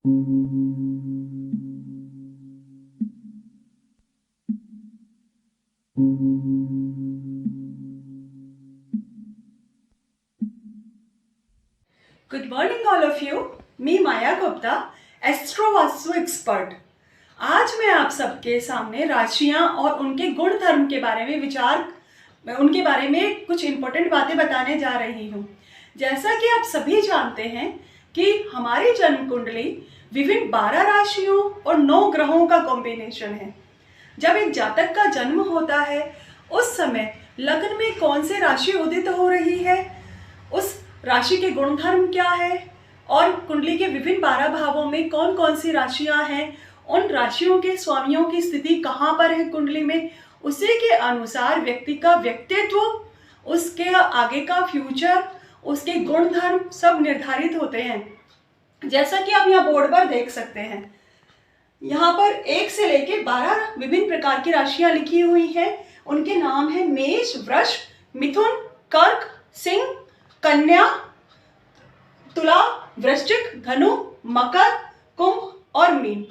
Good morning all of you. Me Maya Gupta, astro vastu expert. आज मैं आप सबके सामने राशियां और उनके गुण धर्म के बारे में उनके बारे में कुछ इंपॉर्टेंट बातें बताने जा रही हूँ। जैसा कि आप सभी जानते हैं कि हमारी जन्म कुंडली विभिन्न 12 राशियों और 9 ग्रहों का कॉम्बिनेशन है। जब एक जातक का जन्म होता है उस समय लग्न में कौन सी राशि उदित हो रही है, उस राशि के गुणधर्म क्या है और कुंडली के विभिन्न 12 भावों में कौन कौन सी राशियां हैं, उन राशियों के स्वामियों की स्थिति कहाँ पर है कुंडली में, उसी के अनुसार व्यक्ति का व्यक्तित्व, उसके आगे का फ्यूचर, उसके गुणधर्म सब निर्धारित होते हैं। जैसा कि आप यहाँ बोर्ड पर देख सकते हैं, यहाँ पर 1 से लेकर 12 विभिन्न प्रकार की राशियां लिखी हुई हैं। उनके नाम है मेष, वृष, मिथुन, कर्क, सिंह, कन्या, तुला, वृश्चिक, धनु, मकर, कुंभ और मीन।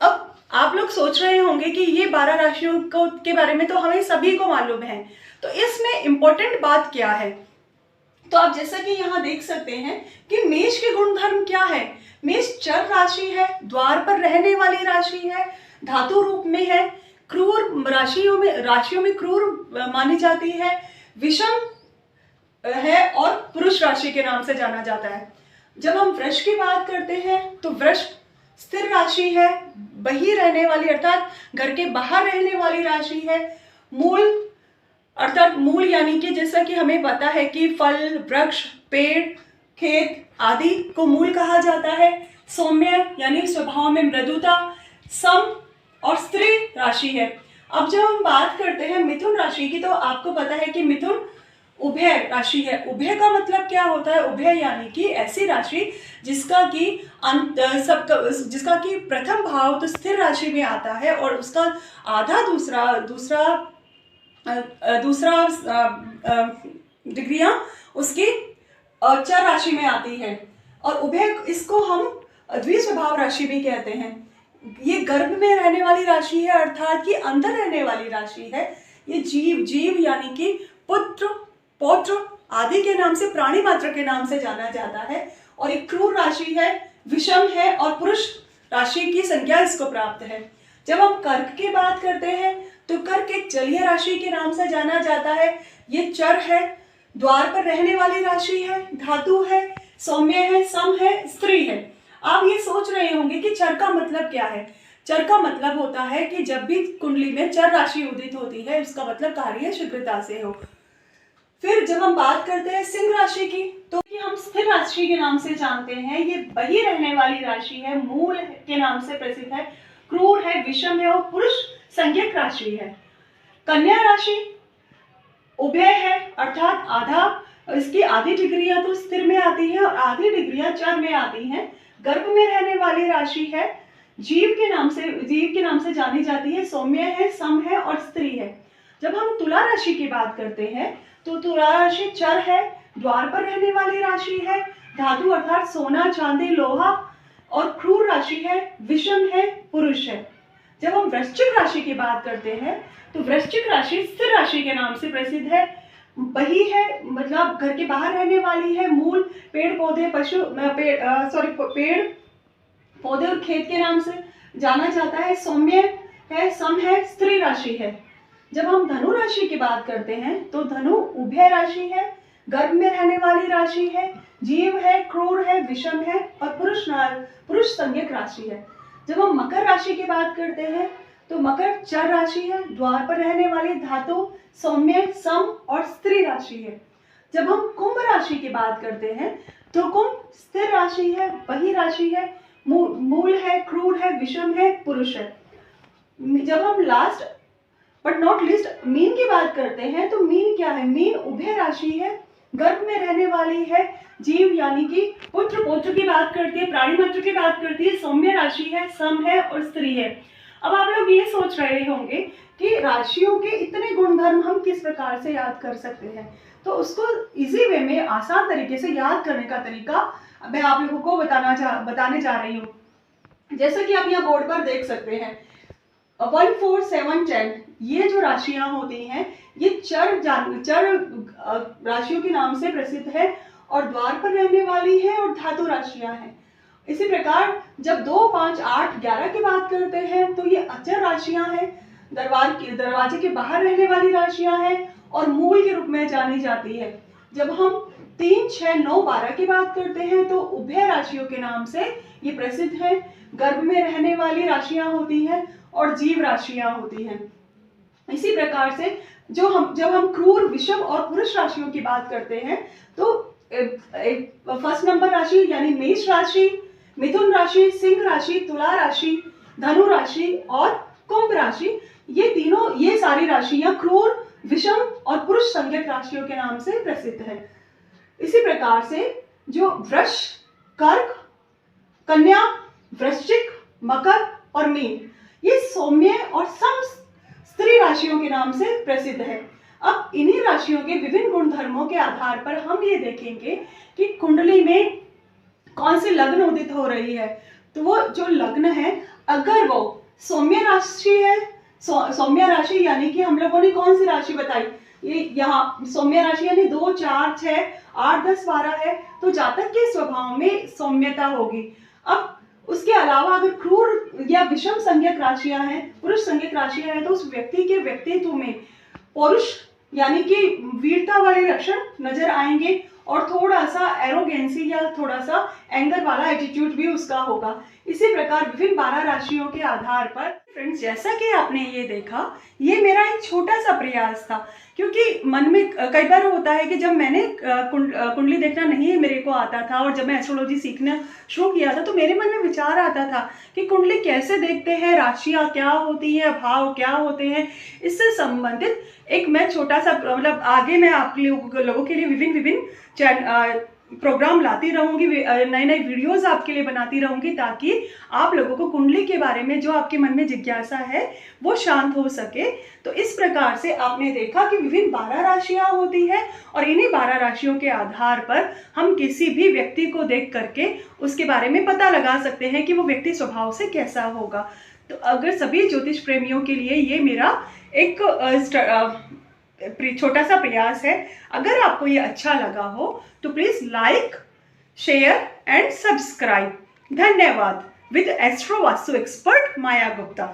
अब आप लोग सोच रहे होंगे कि ये 12 राशियों के बारे में तो हमें सभी को मालूम है, तो इसमें इंपॉर्टेंट बात क्या है। तो आप जैसा कि यहाँ देख सकते हैं कि मेष के गुणधर्म क्या है। मेष चर राशि है, द्वार पर रहने वाली राशि है, धातु रूप में है, क्रूर राशियों में क्रूर मानी जाती है, विषम है और पुरुष राशि के नाम से जाना जाता है। जब हम वृष की बात करते हैं तो वृष स्थिर राशि है, बही रहने वाली अर्थात घर के बाहर रहने वाली राशि है। मूल अर्थात मूल यानी कि जैसा कि हमें पता है कि फल, वृक्ष, पेड़, खेत आदि को मूल कहा जाता है। सौम्य यानी स्वभाव में मृदुता, सम और स्त्री राशि है। अब जब हम बात करते हैं मिथुन राशि की, तो आपको पता है कि मिथुन उभय राशि है। उभय का मतलब क्या होता है? उभय यानी कि ऐसी राशि जिसका कि प्रथम भाव तो स्थिर राशि में आता है और उसका आधा दूसरा डिग्रियां उसकी चर राशि में आती है। और उभय, इसको हम द्विस्वभाव राशि भी कहते हैं। ये गर्भ में रहने वाली राशि है, अर्थात कि अंदर रहने वाली राशि है। ये जीव यानी कि पुत्र, पौत्र आदि के नाम से, प्राणी मात्र के नाम से जाना जाता है। और एक क्रूर राशि है, विषम है और पुरुष राशि की संज्ञा इसको प्राप्त है। जब हम कर्क की बात करते हैं तो कर्क एक जलीय राशि के नाम से जाना जाता है। ये चर है, द्वार पर रहने वाली राशि है, धातु है, सौम्य है, सम है, स्त्री है। आप ये सोच रहे होंगे कि चर का मतलब क्या है। चर का मतलब होता है कि जब भी कुंडली में चर राशि उदित होती है उसका मतलब कार्य शीघ्रता से हो। फिर जब हम बात करते हैं सिंह राशि की, तो कि हम स्थिर राशि के नाम से जानते हैं। ये बही रहने वाली राशि है, मूल के नाम से प्रसिद्ध है, क्रूर है, विषम है और पुरुष संज्ञक राशि है। कन्या राशि उभय है, अर्थात इसकी आधी डिग्रियां तो स्थिर में आती है और आधी डिग्रियां चर में आती हैं। गर्भ में रहने वाली राशि है, जीव के नाम से जानी जाती है, सौम्य है, सम है और स्त्री है। जब हम तुला राशि की बात करते हैं तो तुला राशि चर है, द्वार पर रहने वाली राशि है, धातु अर्थात सोना, चांदी, लोहा और क्रूर राशि है, विषम है, पुरुष है। जब हम वृश्चिक राशि की बात करते हैं तो वृश्चिक राशि स्थिर राशि के नाम से प्रसिद्ध है, बही है, मतलब घर के बाहर रहने वाली है, मूल पेड़ पौधे और खेत के नाम से जाना जाता है, सौम्य है, सम है, स्त्री राशि है। जब हम धनु राशि की बात करते हैं तो धनु उभय राशि है, गर्भ में रहने वाली राशि है, जीव है, क्रूर है, विषम है और पुरुष संज्ञक राशि है। जब हम मकर राशि की बात करते हैं तो मकर चर राशि है, द्वार पर रहने वाली, धातु, सौम्य, सम और स्त्री राशि है। जब हम कुंभ राशि की बात करते हैं तो कुंभ स्थिर राशि है, बही राशि है, मूल है, क्रूर है, विषम है, पुरुष है। जब हम last but not list mean की बात करते हैं तो मीन क्या है? मीन उभय राशि है, गर्भ में रहने वाली है, जीव यानी कि पुत्र पौत्र की बात करती है, प्राणी मात्र की बात करती है, सौम्य राशि है, सम है और स्त्री है। अब आप लोग ये सोच रहे होंगे कि राशियों के इतने गुणधर्म हम किस प्रकार से याद कर सकते हैं। तो उसको इजी वे में, आसान तरीके से याद करने का तरीका मैं आप लोगों को बताने जा रही हूँ। जैसा कि आप यहाँ बोर्ड पर देख सकते हैं 1 4 7 10 ये जो राशियां होती हैं ये चर राशियों के नाम से प्रसिद्ध है और द्वार पर रहने वाली है और धातु राशियां हैं। इसी प्रकार जब 2 5 8 11 की बात करते हैं तो ये अचर राशियां हैं, दरवाजे के बाहर रहने वाली राशियां हैं और मूल के रूप में जानी जाती है। जब हम 3 6 9 12 की बात करते हैं तो उभय राशियों के नाम से ये प्रसिद्ध है। गर्भ में रहने वाली राशियां होती हैं और जीव राशियां होती हैं। इसी प्रकार से जब हम क्रूर, विषम और पुरुष राशियों की बात करते हैं तो फर्स्ट नंबर राशि यानी मेष राशि, मिथुन राशि, सिंह राशि, तुला राशि, धनु राशि और कुंभ राशि, ये सारी राशियां क्रूर, विषम और पुरुष संज्ञक राशियों के नाम से प्रसिद्ध है। इसी प्रकार से जो वृष, कर्क, कन्या, वृश्चिक, मकर और मीन ये सौम्य और सम स्त्री राशियों के नाम से प्रसिद्ध है। अब इन्हीं राशियों के विभिन्न गुण धर्मों के आधार पर हम ये देखेंगे कि कुंडली में कौन सी लग्न उदित हो रही है। तो वो जो लग्न है अगर वो सौम्य राशि है, सौम्य राशि यानी कि हम लोगों ने कौन सी राशि बताई, ये यहाँ सौम्य राशि यानी 2 4 6 8 10 12 है, तो जातक के स्वभाव में सौम्यता होगी। अब उसके अलावा अगर क्रूर या विषम संज्ञक राशियां हैं, पुरुष संज्ञक राशियां हैं, तो उस व्यक्ति के व्यक्तित्व में पौरुष यानी कि वीरता वाले लक्षण नजर आएंगे और थोड़ा सा एरोगेंसी या थोड़ा सा एंगर वाला एटीट्यूड भी उसका होगा। इसी प्रकार विभिन्न 12 राशियों के आधार पर फ्रेंड्स, जैसा कि आपने ये देखा, ये मेरा एक छोटा सा प्रयास था, क्योंकि मन में कई बार होता है कि जब मैंने कुंडली देखना नहीं मेरे को आता था और जब मैं एस्ट्रोलॉजी सीखना शुरू किया था तो मेरे मन में विचार आता था कि कुंडली कैसे देखते हैं, राशियाँ क्या होती है, भाव क्या होते हैं। इससे संबंधित एक मैं छोटा सा आगे मैं आप लोगों के लिए विभिन्न प्रोग्राम लाती रहूंगी, नए नए वीडियोस आपके लिए बनाती रहूंगी, ताकि आप लोगों को कुंडली के बारे में जो आपके मन में जिज्ञासा है वो शांत हो सके। तो इस प्रकार से आपने देखा कि विभिन्न 12 राशियां होती हैं और इन्हीं 12 राशियों के आधार पर हम किसी भी व्यक्ति को देख करके उसके बारे में पता लगा सकते हैं कि वो व्यक्ति स्वभाव से कैसा होगा। तो अगर सभी ज्योतिष प्रेमियों के लिए ये मेरा एक छोटा सा प्रयास है। अगर आपको ये अच्छा लगा हो तो please like, share and subscribe. धन्यवाद। With astro vastu expert Maya Gupta.